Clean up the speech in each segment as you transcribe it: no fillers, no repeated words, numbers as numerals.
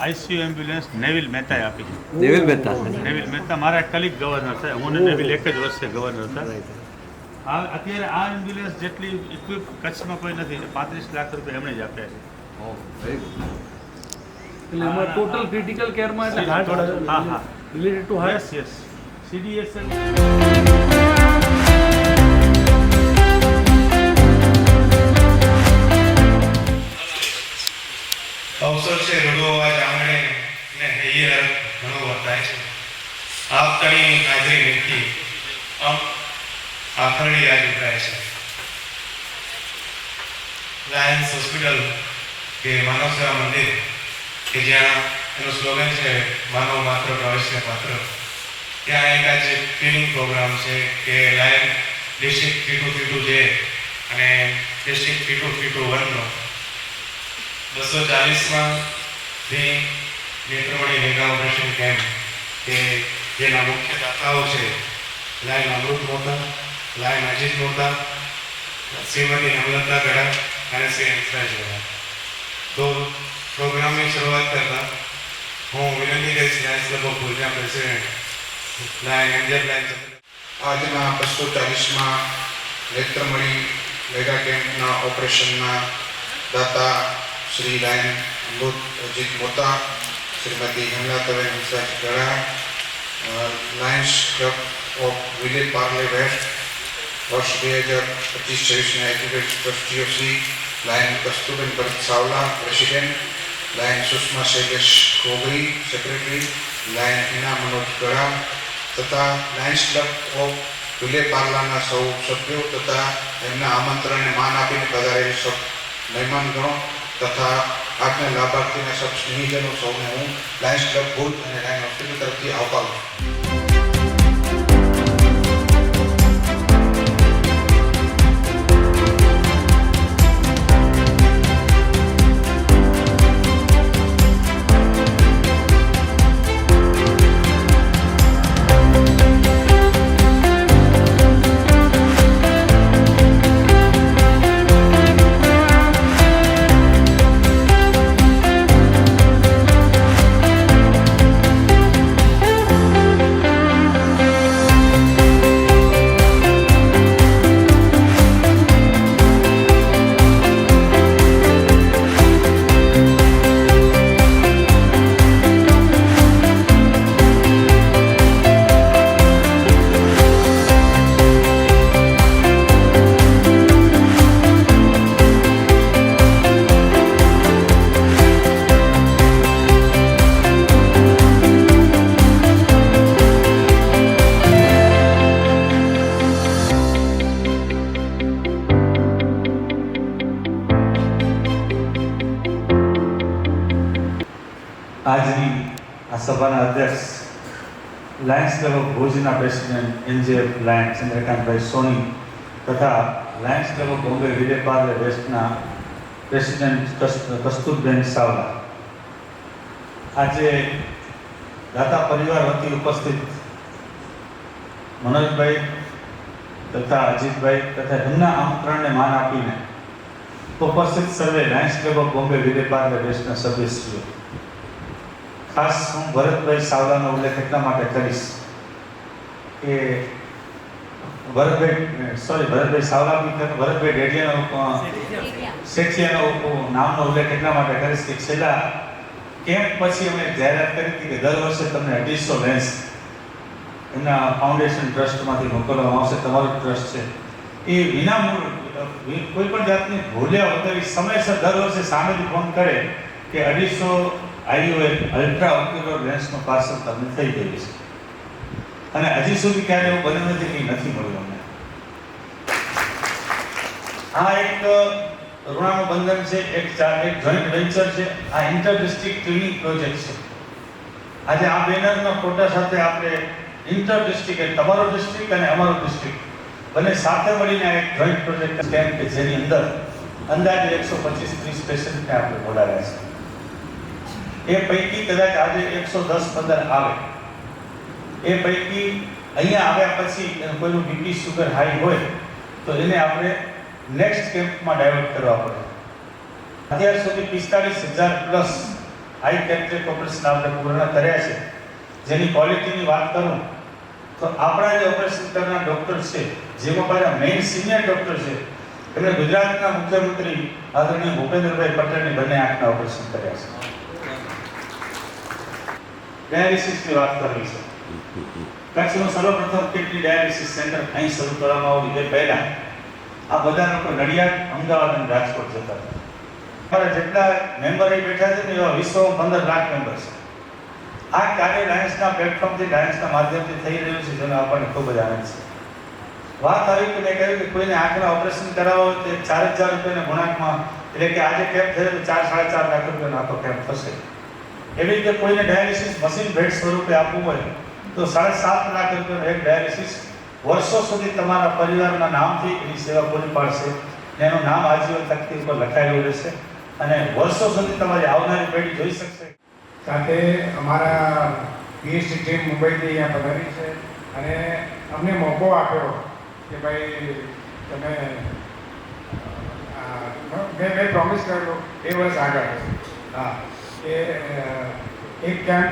ICU ambulance Neville મહેતાએ આપી છે. નેવિલ મહેતા. નેવિલ મહેતા મારા કલીગ ગવર્નર છે. હું ને નેવિલ એક જ વર્ષે ગવર્નર હતા. અત્યારે આ એમ્બ્યુલન્સ જેટલી ઇક્વિપ કચ્છમાં કોઈ નથી. 35 લાખ રૂપિયા એમણે જ આપ્યા છે. એટલે એમાં ટોટલ ક્રિટિકલ કેરમાં એટલે હાર્ટ હા related to heart. Yes CDSL. અવસર છે રોડોવા જામણે ને હૈયર ઘણો વર્તાય છે. આપતણી હાજરી વ્યક્તિ આખરડી યાદ ઉભરાય છે. લાયન્સ હોસ્પિટલ કે માનવ સેવા મંદિર કે જ્યાં એનું સ્લોગન છે માનવ માત્ર ભવિષ્ય પાત્ર, ત્યાં એક આજે ટ્રેનિંગ પ્રોગ્રામ છે કે લાયન ડિસ્ટ્રિક્ટ 3232 જે અને ડિસ્ટ્રિક્ટ 3232 નો 240માં નેત્રમણી મેગા ઓપરેશન કેમ્પ કે જેના મુખ્ય દાતાઓ છે લાયન અમૃત મોતા, લાયન અજીત મોતા, શ્રીમતી હેમલતા ગઢા અને શ્રી હંસરાજ ગઢા. તો પ્રોગ્રામની શરૂઆત કરતા હું વિનંતી કરીશ લાયન્સ ક્લબ ઓફ ભુજના પ્રેસિડેન્ટ લાયન એમજેડ લાયન આજના 240માં નેત્રમણી મેગા કેમ્પના ઓપરેશનના દાતા Shri lion Amrut Ajit Mota, Shrimati Hemlataben Hansraj Gadha, Lions Club of Vile Parle West વર્ષ 2025-26ના એજ્યુકેટ ટ્રસ્ટીઓ Shri lion Kasturben Bharat Savla president, lion Sushma Shailesh Gogri secretary, lion Hina Manoj Gadha તથા લાયન્સ ક્લબ ઓફ વિલે પાર્લાના સૌ સભ્યો તથા એમના આમંત્રણને માન આપીને પધારેલ સૌ મહેમાનગણો તથા આજના લાભાર્થીના સૌ સ્નેહીજનો સૌને હું લાયન્સ ક્લબ ભુજ અને લાયન હોસ્પિટલ તરફથી આવકારું છું. આજની આ સભાના અધ્યક્ષ લાયન્સ ક્લબ ઓફ ભુજના president NJF lion Chandrakantbhai Soni તથા Lions Club of Bombay Vile Parle વેસ્ટના પ્રેસિડેન્ટ કસ્તુરબેન સાવલા, આજે દાતા પરિવાર વતી ઉપસ્થિત મનોજભાઈ તથા અજીતભાઈ તથા એમના આમંત્રણને માન આપીને ઉપસ્થિત સર્વે Lions Club of Bombay Vile Parle વેસ્ટના સભ્યશ્રીઓ, ખાસ હું ભરતભાઈ સાવલાનો ઉલ્લેખ એટલા માટે કરીશ કે ભરતભાઈ સાવલા ભરતભાઈ ડેડિયાનો શેઠિયાનો નામનો ઉલ્લેખ એટલા માટે કરીશ કે છેલ્લા કેમ્પ પછી અમે જાહેરાત કરી હતી કે દર વર્ષે તમને 250 લેન્સ એમના ફાઉન્ડેશન ટ્રસ્ટમાંથી મોકલવામાં આવશે. તમારો ટ્રસ્ટ છે એ વિનામૂળ કોઈ પણ જાતની ભૂલ્યા વગર સમયસર દર વર્ષે સામેથી ફોન કરે કે 250 IOL અલ્ટ્રા ઓક્યુલર લેન્સનો પાર્સલ તમને થઈ ગયું છે. અને હજી સુધી ક્યારે એવું બન્યું નથી કે નથી મળ્યું અમને. આ એક ઋણાનું બંધન છે, એક જોઈન્ટ વેન્ચર છે, આ ઇન્ટર ડિસ્ટ્રિક્ટ ક્લિનિક પ્રોજેક્ટ છે. આજે આ બેનરના ફોટા સાથે આપણે ઇન્ટર ડિસ્ટ્રિક્ટ, તમારો ડિસ્ટ્રિક્ટ અને અમારો ડિસ્ટ્રિક્ટ બંને સાથે મળીને એક જોઈન્ટ પ્રોજેક્ટ કેમ્પ કે જેની અંદર અંદાજે 125-30 પેશન્ટને આપણે બોલાવ્યા છે. એ પૈકી કદાચ આજે 110-15 આવે. એ પૈકી અહીંયા આવ્યા પછી કોઈનું બીપી સુગર હાઈ હોય તો એને આપણે નેક્સ્ટ કેમ્પમાં ડાયવર્ટ કરવા પડે. અત્યાર સુધી 45,000 પ્લસ હાઈ કેટરેક્ટ ઓપરેશન આપણે પૂર્ણ કર્યા છે. જેની ક્વોલિટીની વાત કરું તો આપણા જે ઓપરેશન કરનાર ડૉક્ટર છે, જેમાં મારા મેઇન સિનિયર ડૉક્ટર છે, એમણે ગુજરાતના મુખ્યમંત્રી આદરણીય ભૂપેન્દ્રભાઈ પટેલની બંને આંખના ઓપરેશન કર્યા છે. ડાયાલિસિસની વાત કરવી છે. કચ્છનું સર્વપ્રથમ કિડની ડાયાલિસિસ સેન્ટર અહીં શરૂ કરવામાં આવ્યું એ પહેલાં આ બધા લોકો નડિયાદ, અમદાવાદ અને રાજકોટ જતા હતા. અમારા જેટલા મેમ્બર અહીં બેઠા છે ને એવા વિશ્વમાં 15 લાખ મેમ્બર છે. આ કાર્ય લાયન્સના પ્લેટફોર્મથી, લાયન્સના માધ્યમથી થઈ રહ્યું છે, જેનો આપણને ખૂબ જ આનંદ છે. વાત આવી કે મેં કહ્યું કે કોઈને આંખના ઓપરેશન કરાવવો તો 4,000 રૂપિયાના ગુણાંકમાં, એટલે કે આજે કેમ્પ થયો તો 4-4.5 લાખ રૂપિયાનો આખો કેમ્પ થશે. એવી રીતે કોઈને ડાયાલિસિસ મશીન ભેટ સ્વરૂપે આપવું હોય તો 7.5 લાખ રૂપિયાનો એક ડાયાલિસિસ વર્ષો સુધી તમારા પરિવારના નામથી એની સેવા પૂરી પાડશે. એનું નામ આજીવન તકતી ઉપર લખાયેલું રહેશે અને વર્ષો સુધી તમારી આવનારી પેઢી જોઈ શકશે. સાથે અમારા પીએચડી ટીમ મુંબઈથી અહીંયા પધારી છે અને અમને મોકો આપ્યો કે ભાઈ તમે મેં પ્રોમિસ કરેલો એ વર્ષ આગળ હા કે એક કેમ્પ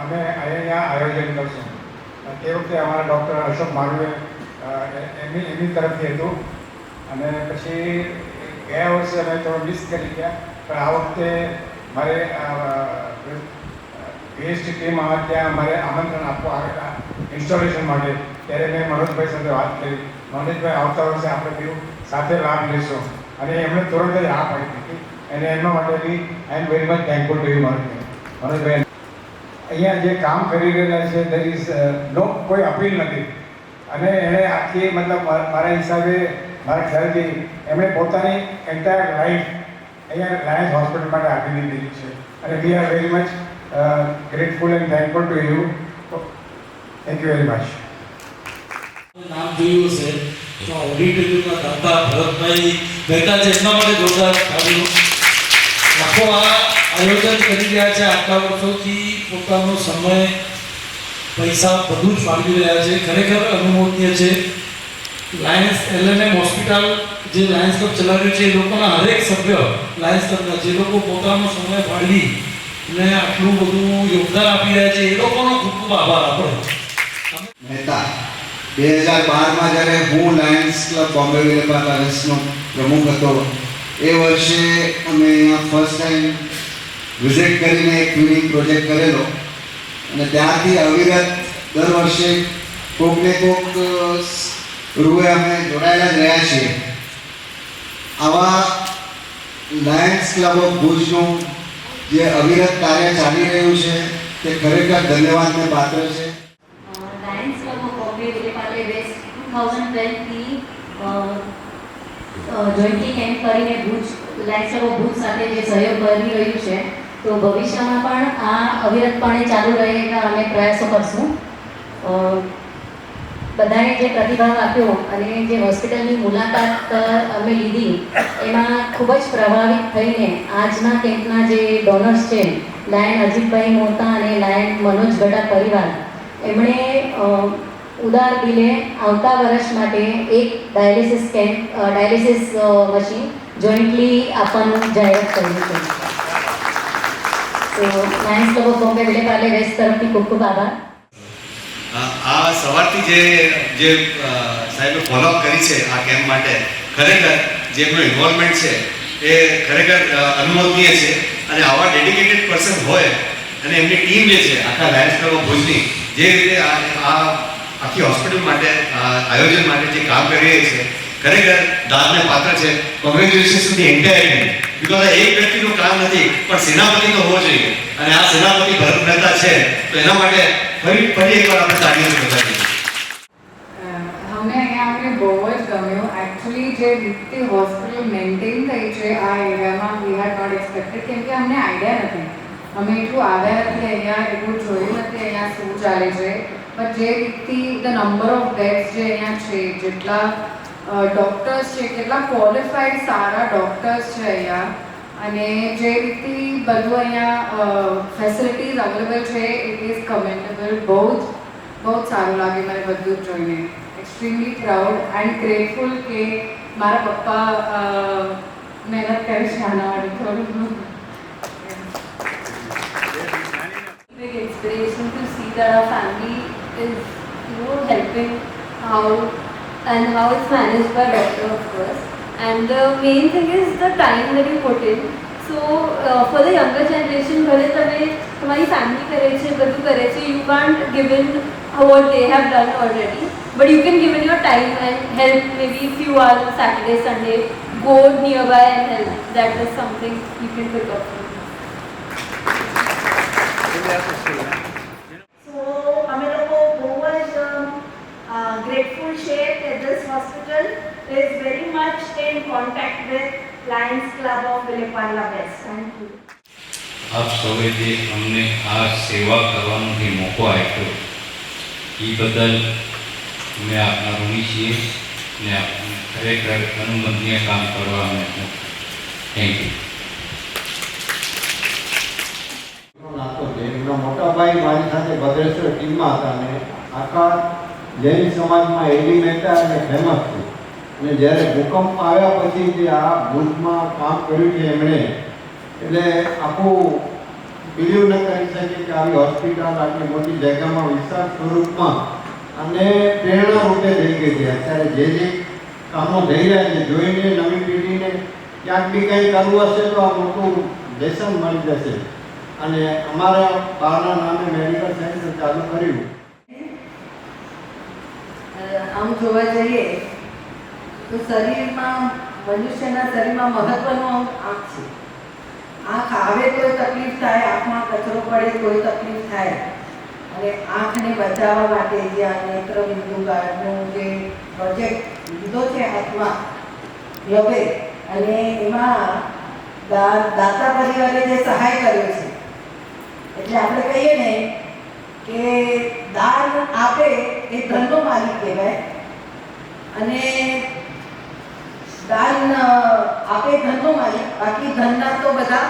અમે અહીંયા આયોજન કરશું. તે વખતે અમારા ડૉક્ટર અશોક મારુએ એમની તરફથી હતું અને પછી ગયા વર્ષે અમે થોડો મિસ કરી ગયા, પણ આ વખતે મારે પીએચડી ટીમ ત્યાં મારે આમંત્રણ આપવા આવેલા ઇન્સ્ટોલેશન માટે. ત્યારે મેં મનોજભાઈ સાથે વાત કરી. મનોજભાઈ આવતા વર્ષે આપણે બીજું સાથે લાભ લઈશું અને એમણે તુરંત જ હા પાડી દીધી અને એમના માટે બી I am very much thankful to you મનોજભાઈ. અહીંયા જે કામ કરી રહેલા છે દેર ઇઝ નો કોઈ અપીલ નથી અને એણે આખી મતલબ મારા હિસાબે મારા ખ્યાલથી એમણે પોતાની એન્ટાયર લાઈફ અહીંયા લાયન્સ હોસ્પિટલ માટે આપી દીધી છે અને we are very much grateful and thankful to you. Thank you very much. નામ જોયું છે તો ઓડિટોરિયમના દાતા ભરતભાઈ મહેતા છે, એમના માટે જોરદાર તાળીઓ. આખો આ આયોજન કરી રહ્યા છે આટલા વર્ષોથી, પોતાનો સમય, પૈસા બધું જ ફાળવી રહ્યા છે. ખરેખર અનુમોદનીય છે. લાયન્સ LNM હોસ્પિટલ જે લાયન્સ ક્લબ ચલાવ્યું છે એ લોકોના હરેક સભ્ય લાયન્સ ક્લબના જે લોકો પોતાનો સમય ફાળવી અને આટલું બધું યોગદાન આપી રહ્યા છે એ લોકોનો ખૂબ ખૂબ આભાર આપણો. મહેતા 2012માં જ્યારે હું લાયન્સ ક્લબ બોમ્બે વિલેપા પેલેસનો પ્રમુખ હતો એ વર્ષે અમે અહીંયા ફર્સ્ટ ટાઈમ વિઝિટ કરીને એક ટ્યુનિંગ પ્રોજેક્ટ કરેલો અને ત્યારથી અવિરત દર વર્ષે કોકને કોક રૂએ અમે જોડાયેલા જ રહ્યા છીએ. આવા લાયન્સ ક્લબ ઓફ ભુજનું જે અવિરત કાર્ય ચાલી રહ્યું છે તે ખરેખર ધન્યવાદને પાત્ર છે. Lions Club of Bombay Vile Parle west 2012 થી જોઈન્ટલી કેમ્પ કરીને Bhuj Lions Club of Bhuj સાથે જે સહયોગ કરી રહ્યું છે તો ભવિષ્યમાં પણ આ અવિરતપણે ચાલુ રહે એવા અમે પ્રયાસો કરશું. બધાએ જે પ્રતિભાવ આપ્યો અને જે હોસ્પિટલની મુલાકાત અમે લીધી એમાં ખૂબ જ પ્રભાવિત થઈને આજના કેમ્પના જે ડોનર્સ છે, લાયન અજીતભાઈ મોતા અને લાયન મનોજ ગડા પરિવાર, એમણે ઉદાર દિલે આવતા વર્ષ માટે એક ડાયાલિસિસ મશીન જોઈન્ટલી આપવાનું જાહેરાત કર્યું છે. તો Lions Club of Bombay Vile Parle west તરફથી ખૂબ ખૂબ આભાર. આ સવારથી જે સાહેબે ફોલોઅપ કરી છે આ કેમ્પ માટે, ખરેખર જે એમનું ઇન્વોલ્વમેન્ટ છે એ ખરેખર અનુમોદનીય છે. અને આવા ડેડિકેટેડ પર્સન હોય અને એમની ટીમ જે છે આખા લાયન્સ ક્લબ ઓફ ભુજની જે રીતે આ આખી હોસ્પિટલ માટે આયોજન માટે જે કામ કરી રહી છે ખરેખર દાદને પાત્ર છે. Congratulations to the entire team. Because આ એક વ્યક્તિનું કામ નથી પણ સેનાપતિનો હોવો જોઈએ અને આ સેનાપતિ ભરત મહેતા છે તો એના માટે ફરી એકવાર આપણે તાળીઓ બતાવીએ. અમને અહીંયા આવીને બહુ જ ગમ્યું. એકચ્યુઅલી જે રીતે હોસ્પિટલ મેન્ટેન થઈ છે આ એરિયામાં વી હેડ નોટ એક્સપેક્ટેડ, કેમ કે અમને આઈડિયા નથી. અમે એટલું આવ્યા નથી અહીંયા, એટલું જોયું નથી અહીંયા શું ચાલે છે. બટ જે રીતે ધ નંબર ઓફ બેડ્સ જે અહીંયા છે, જેટલા ડૉક્ટર્સ છે, કેટલા ક્વોલિફાઈડ સારા ડૉક્ટર્સ છે અહીંયા, અને જે રીતે બધું અહીંયા ફેસિલિટીઝ અવેલેબલ છે ઇટ ઇઝ કમેન્ડેબલ. બહુ જ સારું લાગે મને બધું જ જોઈને. એક્સ્ટ્રીમલી પ્રાઉડ એન્ડ ગ્રેટફુલ કે મારા પપ્પા મહેનત કરે છે આના માટે થોડું. inspiration to see that our family is, helping and how it's managed by doctor, of course. And the main thing is the time that you put in. So for the younger generation, ભલે તમે તમારી family કરે છે, બધું કરે છે, you can't give in what they have done already, but you can give in your time and help maybe few hours on Saturday, Sunday, go nearby and help. That is something you can pick up from. So અમે લોકો બહુ જ grateful છે કે this hospital is very much in contact with Lions Club of Vileparla West. Thank you. આપ સૌએ જે અમને આ સેવા કરવાનો જે મોકો આપ્યો એ બદલ અમે આપના ઋણી છીએ ને ખરેખર અનુમંદનીય કામ કરવા અમે થેન્ક યુ. નાતો છે એમનો મોટા ભાઈ મારી સાથે ભદ્રેશ્વર ટીમમાં હતા અને આખા જૈન સમાજમાં એડી મહેતા અને ફેમસ છે. અને જ્યારે ભૂકંપ આવ્યા પછી જે આ ભુજમાં કામ કર્યું છે એમણે, એટલે આખું બિલીવ ન કરી શકે કે આવી હોસ્પિટલ આટલી મોટી જગ્યામાં વિશાળ સ્વરૂપમાં અને પ્રેરણા રૂપે થઈ ગઈ છે. અત્યારે જે કામો થઈ રહ્યા છે જોઈને નવી પેઢીને ક્યાંક બી કંઈ કરવું હશે તો આ મોટું લેસન મળી જશે. અને અમારા બારના નામે મેડિકલ સેન્ટર ચાલુ કર્યું. આમ જોવા જઈએ તો શરીરમાં, મનુષ્યના શરીરમાં મહત્વનું આંખ છે. આંખ આવે તોય તકલીફ થાય, આંખમાં કચરો પડે તોય તકલીફ થાય. અને આંખને બચાવવા માટે જે આ નેત્રબિંદુ કાર્ડનો જે પ્રોજેક્ટ લીધો છે હાથમાં ક્લબે, અને એમાં દાતા પરિવારે જે સહાય કર્યો છે, એટલે આપણે કહીએ ને કે દાન આપે એ ધનનો માલિક કહેવાય, અને દાન આપે ધનનો માલિક, બાકી ધનના તો બધા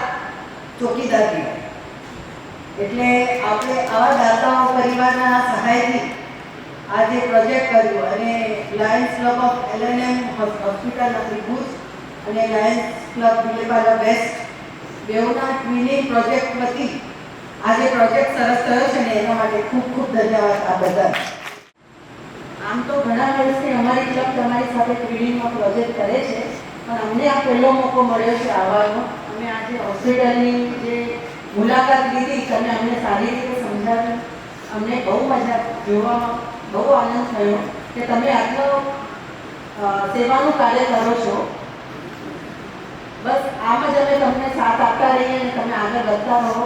ચોકીદાર કહેવાય. એટલે આપણે આવા દાતાઓ પરિવારના સહાયથી આ જે પ્રોજેક્ટ કર્યો અને Lions Club of LNM hospital Bhuj અને લાયન્સ ક્લબ વિલેપાર્લા વેસ્ટ બેઉના ટ્વિનિંગ પ્રોજેક્ટ વતી આ જે પ્રોજેક્ટ સરસ થયો છે ને એના માટે ખૂબ ખૂબ ધન્યવાદ આ બધા. આમ તો ઘણા વર્ષથી અમારી ક્લબ તમારી સાથે ટ્વિનિંગનો પ્રોજેક્ટ કરે છે, પણ અમને આ પહેલો મોકો મળ્યો છે આવવાનો. અમે આજે હોસ્પિટલની જે મુલાકાત લીધી, તમે અમને સારી રીતે સમજાવી, અમને બહુ મજા જોવામાં બહુ આનંદ થયો કે તમે આટલો સેવાનું કાર્ય કરો છો. બસ આમ જ અમે તમને સાથ આપતા રહીએ અને તમે આગળ વધતા રહો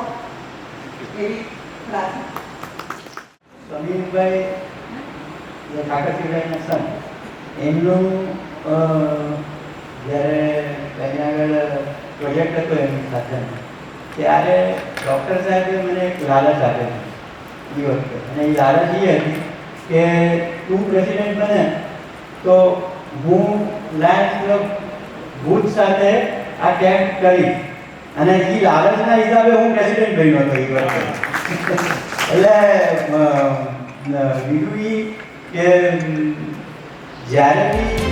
એવી પ્રાર્થના. સમીરભાઈ જે ઠાકરસિંહભાઈના સન, એમનું જ્યારે અહીંયા આગળ પ્રોજેક્ટ હતો એમની સાથે, ત્યારે ડૉક્ટર સાહેબે મને એક લાલચ આપેલી એ વખતે. અને એ લાલચ એ હતી કે તું પ્રેસિડેન્ટ બને તો હું લાયન્સ ક્લબ ભુજ સાથે આ કેમ્પ કરીશ. અને એ લાલચના હિસાબે હું પ્રેસિડેન્ટ બન્યો હતો એ વખતે. એટલે બીજું એ કે જ્યારે બી